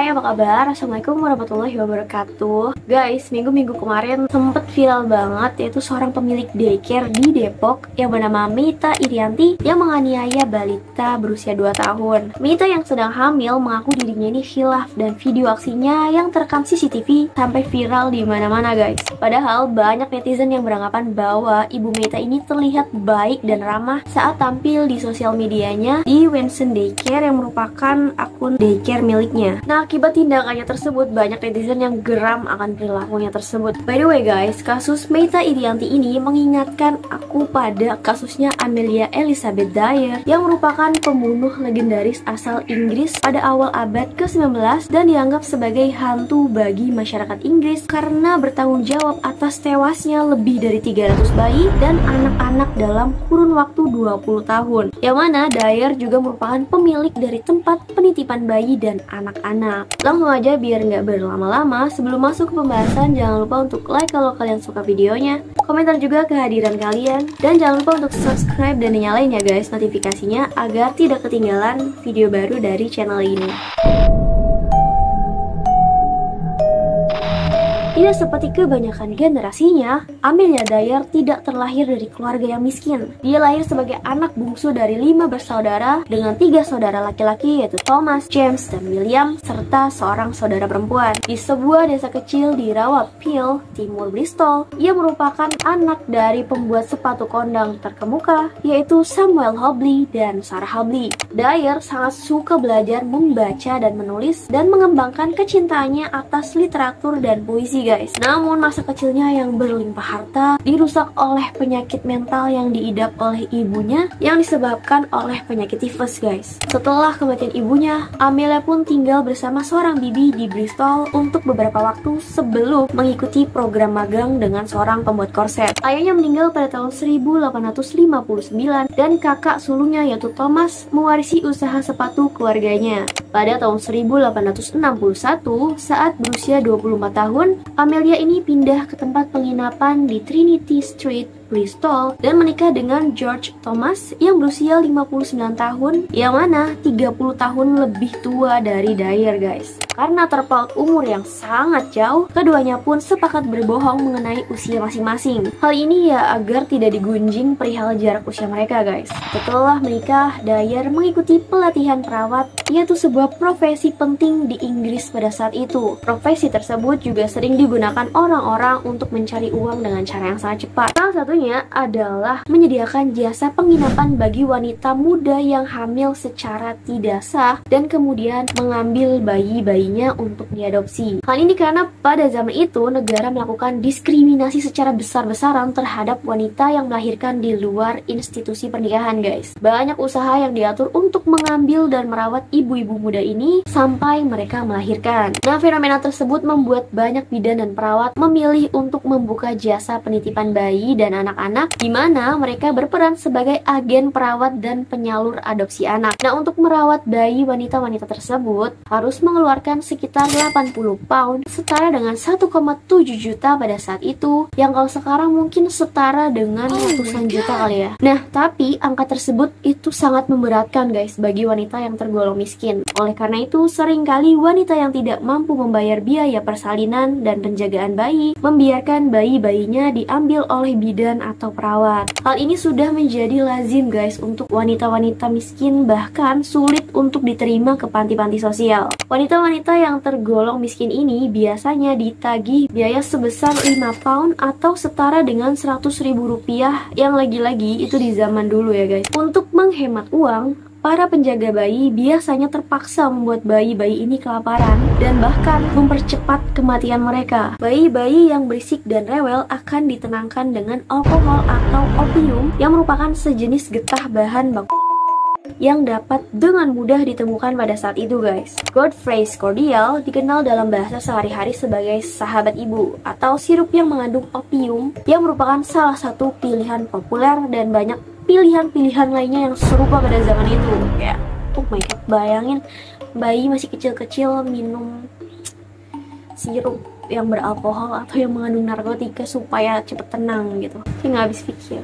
Hai, apa kabar? Assalamualaikum warahmatullahi wabarakatuh. Guys, minggu-minggu kemarin sempet viral banget, yaitu seorang pemilik daycare di Depok yang bernama Mita Irianti yang menganiaya balita berusia 2 tahun. Mita yang sedang hamil mengaku dirinya ini khilaf, dan video aksinya yang terekam CCTV sampai viral di mana-mana guys. Padahal banyak netizen yang beranggapan bahwa ibu Mita ini terlihat baik dan ramah saat tampil di sosial medianya di Wensen Daycare yang merupakan akun daycare miliknya. Nah, akibat tindakannya tersebut, banyak netizen yang geram akan perilakunya tersebut. By the way guys, kasus Mita Irianti ini mengingatkan aku pada kasusnya Amelia Elizabeth Dyer yang merupakan pembunuh legendaris asal Inggris pada awal abad ke-19 dan dianggap sebagai hantu bagi masyarakat Inggris karena bertanggung jawab atas tewasnya lebih dari 300 bayi dan anak-anak dalam kurun waktu 20 tahun. Yang mana Dyer juga merupakan pemilik dari tempat penitipan bayi dan anak-anak. Langsung aja biar nggak berlama-lama, sebelum masuk ke pembahasan, jangan lupa untuk like kalau kalian suka videonya, komentar juga kehadiran kalian, dan jangan lupa untuk subscribe dan nyalain ya guys notifikasinya agar tidak ketinggalan video baru dari channel ini. Tidak seperti kebanyakan generasinya, Amelia Dyer tidak terlahir dari keluarga yang miskin. Dia lahir sebagai anak bungsu dari 5 bersaudara dengan 3 saudara laki-laki yaitu Thomas, James, dan William, serta seorang saudara perempuan. Di sebuah desa kecil di Rawat Peel, timur Bristol, ia merupakan anak dari pembuat sepatu kondang terkemuka yaitu Samuel Hobley dan Sarah Hobley. Dyer sangat suka belajar membaca dan menulis dan mengembangkan kecintaannya atas literatur dan puisi guys. Namun masa kecilnya yang berlimpah harta dirusak oleh penyakit mental yang diidap oleh ibunya yang disebabkan oleh penyakit tifus guys. Setelah kematian ibunya, Amelia pun tinggal bersama seorang bibi di Bristol untuk beberapa waktu sebelum mengikuti program magang dengan seorang pembuat korset. Ayahnya meninggal pada tahun 1859 dan kakak sulungnya yaitu Thomas mewarisi usaha sepatu keluarganya. Pada tahun 1861, saat berusia 24 tahun, Amelia ini pindah ke tempat penginapan di Trinity Street, Bristol, dan menikah dengan George Thomas yang berusia 59 tahun, yang mana 30 tahun lebih tua dari Dyer guys. Karena terpaut umur yang sangat jauh, keduanya pun sepakat berbohong mengenai usia masing-masing. Hal ini ya agar tidak digunjing perihal jarak usia mereka guys. Setelah menikah, Dyer mengikuti pelatihan perawat, yaitu sebuah profesi penting di Inggris pada saat itu. Profesi tersebut juga sering digunakan orang-orang untuk mencari uang dengan cara yang sangat cepat. Salah satunya adalah menyediakan jasa penginapan bagi wanita muda yang hamil secara tidak sah dan kemudian mengambil bayi-bayinya untuk diadopsi. Hal ini karena pada zaman itu negara melakukan diskriminasi secara besar-besaran terhadap wanita yang melahirkan di luar institusi pernikahan guys. Banyak usaha yang diatur untuk mengambil dan merawat ibu-ibu muda ini sampai mereka melahirkan. Nah, fenomena tersebut membuat banyak bidan dan perawat memilih untuk membuka jasa penitipan bayi dan anak-anak, di mana mereka berperan sebagai agen perawat dan penyalur adopsi anak. Nah, untuk merawat bayi wanita-wanita tersebut harus mengeluarkan sekitar 80 pound, setara dengan 1,7 juta pada saat itu, yang kalau sekarang mungkin setara dengan ratusan juta kali ya. Nah, tapi angka tersebut itu sangat memberatkan guys bagi wanita yang tergolong miskin. Oleh karena itu, seringkali wanita yang tidak mampu membayar biaya persalinan dan penjagaan bayi membiarkan bayi-bayinya diambil oleh bidan atau perawat. Hal ini sudah menjadi lazim guys untuk wanita-wanita miskin, bahkan sulit untuk diterima ke panti-panti sosial. Wanita-wanita yang tergolong miskin ini biasanya ditagih biaya sebesar 5 pound atau setara dengan 100.000 rupiah, yang lagi-lagi itu di zaman dulu ya guys. Untuk menghemat uang, para penjaga bayi biasanya terpaksa membuat bayi-bayi ini kelaparan dan bahkan mempercepat kematian mereka. Bayi-bayi yang berisik dan rewel akan ditenangkan dengan alkohol atau opium yang merupakan sejenis getah bahan baku yang dapat dengan mudah ditemukan pada saat itu guys. Godfrey's Cordial dikenal dalam bahasa sehari-hari sebagai sahabat ibu atau sirup yang mengandung opium, yang merupakan salah satu pilihan populer dan banyak pilihan-pilihan lainnya yang serupa pada zaman itu. Kayak, oh my god, bayangin bayi masih kecil-kecil minum sirup yang beralkohol atau yang mengandung narkotika supaya cepet tenang gitu. Saya nggak habis pikir.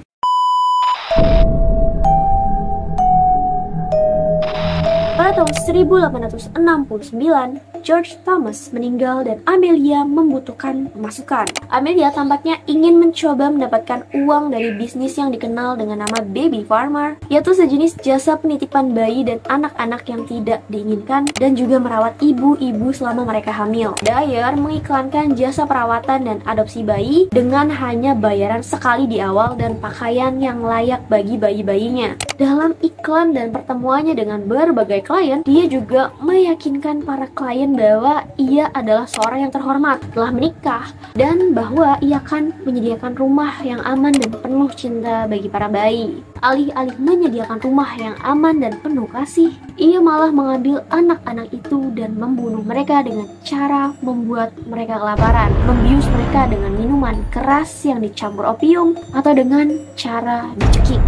Pada tahun 1869, George Thomas meninggal dan Amelia membutuhkan pemasukan. Amelia tampaknya ingin mencoba mendapatkan uang dari bisnis yang dikenal dengan nama Baby Farmer, yaitu sejenis jasa penitipan bayi dan anak-anak yang tidak diinginkan dan juga merawat ibu-ibu selama mereka hamil. Dyer mengiklankan jasa perawatan dan adopsi bayi dengan hanya bayaran sekali di awal dan pakaian yang layak bagi bayi-bayinya. Dalam iklan dan pertemuannya dengan berbagai klien, dia juga meyakinkan para klien bahwa ia adalah seorang yang terhormat, telah menikah, dan bahwa ia akan menyediakan rumah yang aman dan penuh cinta bagi para bayi. Alih-alih menyediakan rumah yang aman dan penuh kasih, ia malah mengambil anak-anak itu dan membunuh mereka dengan cara membuat mereka kelaparan, membius mereka dengan minuman keras yang dicampur opium, atau dengan cara dicekik.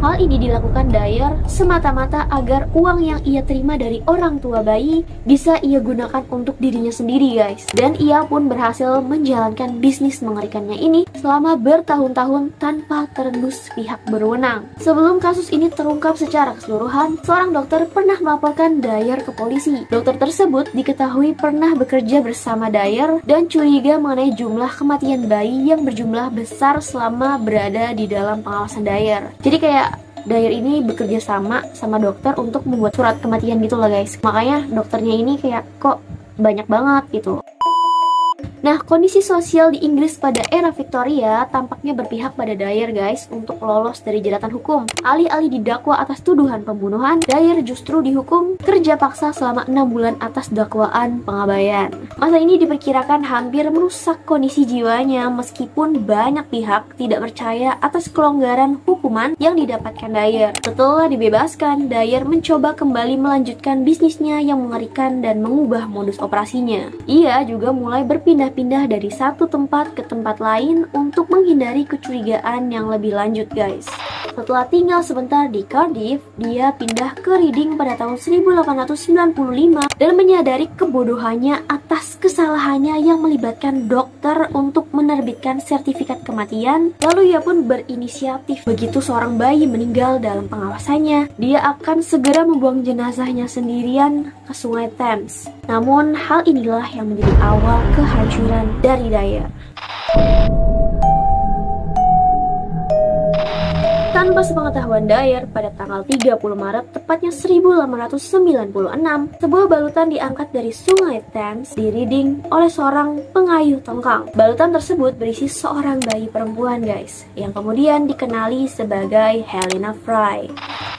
Hal ini dilakukan Dyer semata-mata agar uang yang ia terima dari orang tua bayi bisa ia gunakan untuk dirinya sendiri, guys. Dan ia pun berhasil menjalankan bisnis mengerikannya ini selama bertahun-tahun tanpa terendus pihak berwenang. Sebelum kasus ini terungkap secara keseluruhan, seorang dokter pernah melaporkan Dyer ke polisi. Dokter tersebut diketahui pernah bekerja bersama Dyer dan curiga mengenai jumlah kematian bayi yang berjumlah besar selama berada di dalam pengawasan Dyer. Jadi kayak Dyer ini bekerja sama dokter untuk membuat surat kematian gitu loh, guys. Makanya dokternya ini kayak kok banyak banget gitu. Nah, kondisi sosial di Inggris pada era Victoria tampaknya berpihak pada Dyer, guys, untuk lolos dari jeratan hukum. Alih-alih didakwa atas tuduhan pembunuhan, Dyer justru dihukum kerja paksa selama 6 bulan atas dakwaan pengabaian. Masa ini diperkirakan hampir merusak kondisi jiwanya meskipun banyak pihak tidak percaya atas kelonggaran hukuman yang didapatkan Dyer. Setelah dibebaskan, Dyer mencoba kembali melanjutkan bisnisnya yang mengerikan dan mengubah modus operasinya. Ia juga mulai berpindah-pindah dari satu tempat ke tempat lain untuk menghindari kecurigaan yang lebih lanjut, guys. Setelah tinggal sebentar di Cardiff, dia pindah ke Reading pada tahun 1895 dan menyadari kebodohannya atas kesalahannya yang melibatkan dokter untuk menerbitkan sertifikat kematian. Lalu ia pun berinisiatif. Begitu seorang bayi meninggal dalam pengawasannya, dia akan segera membuang jenazahnya sendirian ke Sungai Thames. Namun hal inilah yang menjadi awal kehancuran dari Dyer. Tanpa sepengetahuan Dyer, pada tanggal 30 Maret, tepatnya 1896, sebuah balutan diangkat dari Sungai Thames di Reading oleh seorang pengayuh tongkang. Balutan tersebut berisi seorang bayi perempuan, guys, yang kemudian dikenali sebagai Helena Fry.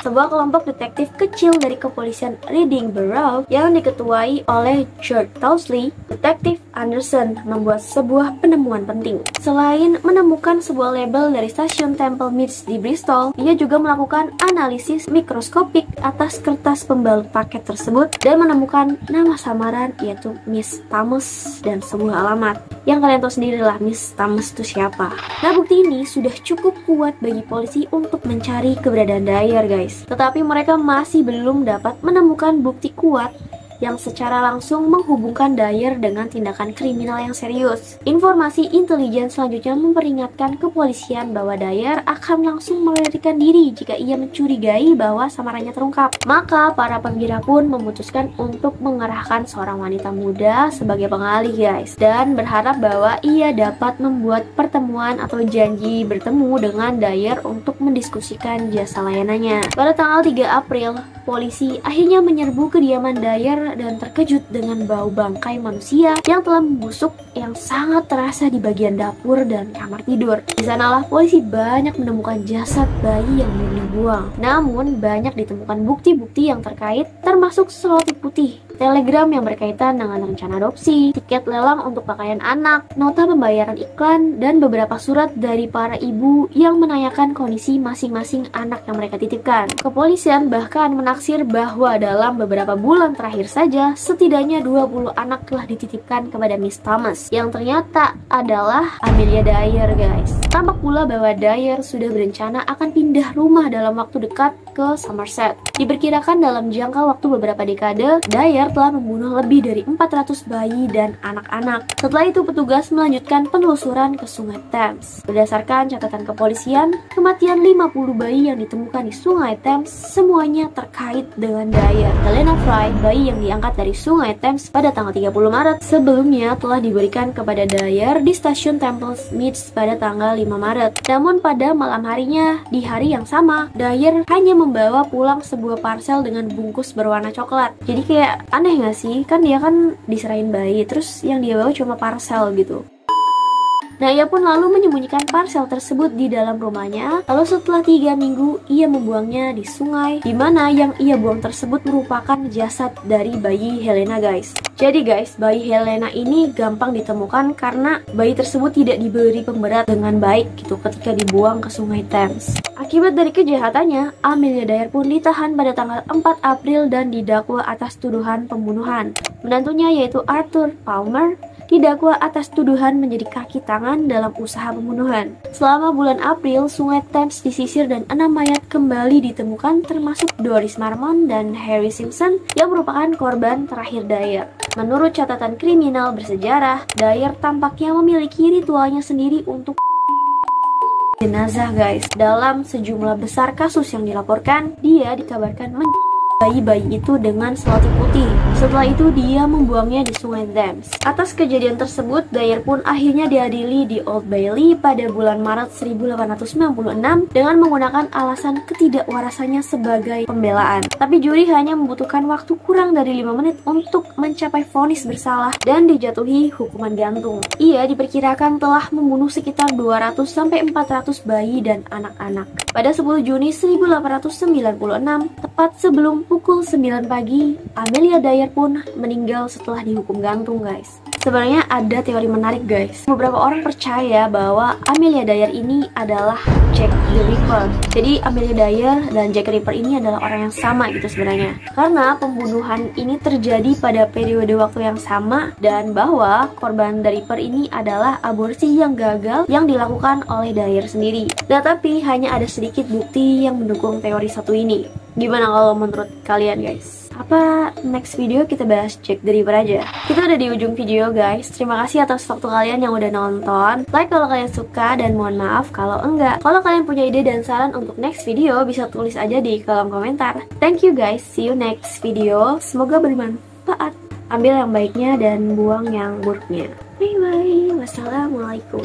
Sebuah kelompok detektif kecil dari kepolisian Reading Borough yang diketuai oleh George Townsley, Detektif Anderson membuat sebuah penemuan penting. Selain menemukan sebuah label dari stasiun Temple Meads di Bristol, ia juga melakukan analisis mikroskopik atas kertas pembalut paket tersebut dan menemukan nama samaran yaitu Miss Thomas dan sebuah alamat. Yang kalian tahu sendiri lah Miss Thomas itu siapa. Nah, bukti ini sudah cukup kuat bagi polisi untuk mencari keberadaan Dyer, guys. Tetapi mereka masih belum dapat menemukan bukti kuat yang secara langsung menghubungkan Dyer dengan tindakan kriminal yang serius. Informasi intelijen selanjutnya memperingatkan kepolisian bahwa Dyer akan langsung melarikan diri jika ia mencurigai bahwa samarannya terungkap. Maka para perwira pun memutuskan untuk mengerahkan seorang wanita muda sebagai pengalih, guys, dan berharap bahwa ia dapat membuat pertemuan atau janji bertemu dengan Dyer untuk mendiskusikan jasa layanannya. Pada tanggal 3 April, polisi akhirnya menyerbu kediaman Dyer dan terkejut dengan bau bangkai manusia yang telah membusuk yang sangat terasa di bagian dapur dan kamar tidur. Di sanalah polisi banyak menemukan jasad bayi yang belum dibuang. Namun banyak ditemukan bukti-bukti yang terkait, termasuk selotip putih, telegram yang berkaitan dengan rencana adopsi, tiket lelang untuk pakaian anak, nota pembayaran iklan, dan beberapa surat dari para ibu yang menanyakan kondisi masing-masing anak yang mereka titipkan. Kepolisian bahkan menaksir bahwa dalam beberapa bulan terakhir saja, setidaknya 20 anak telah dititipkan kepada Miss Thomas, yang ternyata adalah Amelia Dyer, guys. Tampak pula bahwa Dyer sudah berencana akan pindah rumah dalam waktu dekat ke Somerset. Diperkirakan dalam jangka waktu beberapa dekade, Dyer Dyer telah membunuh lebih dari 400 bayi dan anak-anak. Setelah itu petugas melanjutkan penelusuran ke Sungai Thames. Berdasarkan catatan kepolisian, kematian 50 bayi yang ditemukan di Sungai Thames semuanya terkait dengan Dyer. Helena Fry, bayi yang diangkat dari Sungai Thames pada tanggal 30 Maret, sebelumnya telah diberikan kepada Dyer di stasiun Temple Meads pada tanggal 5 Maret. Namun pada malam harinya, di hari yang sama, Dyer hanya membawa pulang sebuah parcel dengan bungkus berwarna coklat. Jadi kayak aneh gak sih? Kan dia kan diserahin bayi, terus yang dia bawa cuma parcel gitu. Nah, ia pun lalu menyembunyikan parcel tersebut di dalam rumahnya. Lalu setelah 3 minggu, ia membuangnya di sungai, di mana yang ia buang tersebut merupakan jasad dari bayi Helena, guys. Jadi guys, bayi Helena ini gampang ditemukan karena bayi tersebut tidak diberi pemberat dengan baik gitu ketika dibuang ke Sungai Thames. Akibat dari kejahatannya, Amelia Dyer pun ditahan pada tanggal 4 April dan didakwa atas tuduhan pembunuhan. Menantunya yaitu Arthur Palmer didakwa atas tuduhan menjadi kaki tangan dalam usaha pembunuhan. Selama bulan April, Sungai Thames disisir dan 6 mayat kembali ditemukan termasuk Doris Marmon dan Harry Simpson yang merupakan korban terakhir Dyer. Menurut catatan kriminal bersejarah, Dyer tampaknya memiliki ritualnya sendiri untuk jenazah, guys. Dalam sejumlah besar kasus yang dilaporkan, dia dikabarkan bayi-bayi itu dengan selotip putih. Setelah itu dia membuangnya di Sungai Thames. Atas kejadian tersebut, Dyer pun akhirnya diadili di Old Bailey pada bulan Maret 1896 dengan menggunakan alasan ketidakwarasannya sebagai pembelaan. Tapi juri hanya membutuhkan waktu kurang dari 5 menit untuk mencapai vonis bersalah dan dijatuhi hukuman gantung. Ia diperkirakan telah membunuh sekitar 200-400 bayi dan anak-anak. Pada 10 Juni 1896, tepat sebelum pukul 9 pagi, Amelia Dyer pun meninggal setelah dihukum gantung, guys. Sebenarnya ada teori menarik, guys. Beberapa orang percaya bahwa Amelia Dyer ini adalah Jack the Ripper. Jadi Amelia Dyer dan Jack the Ripper ini adalah orang yang sama gitu sebenarnya. Karena pembunuhan ini terjadi pada periode waktu yang sama dan bahwa korban The Ripper ini adalah aborsi yang gagal yang dilakukan oleh Dyer sendiri. Nah, tapi hanya ada sedikit bukti yang mendukung teori satu ini. Gimana kalau menurut kalian, guys? Apa next video kita bahas Jack the Ripper aja? Kita udah di ujung video, guys. Terima kasih atas waktu kalian yang udah nonton. Like kalau kalian suka dan mohon maaf kalau enggak. Kalau kalian punya ide dan saran untuk next video, bisa tulis aja di kolom komentar. Thank you, guys. See you next video. Semoga bermanfaat. Ambil yang baiknya dan buang yang buruknya. Bye bye. Wassalamualaikum.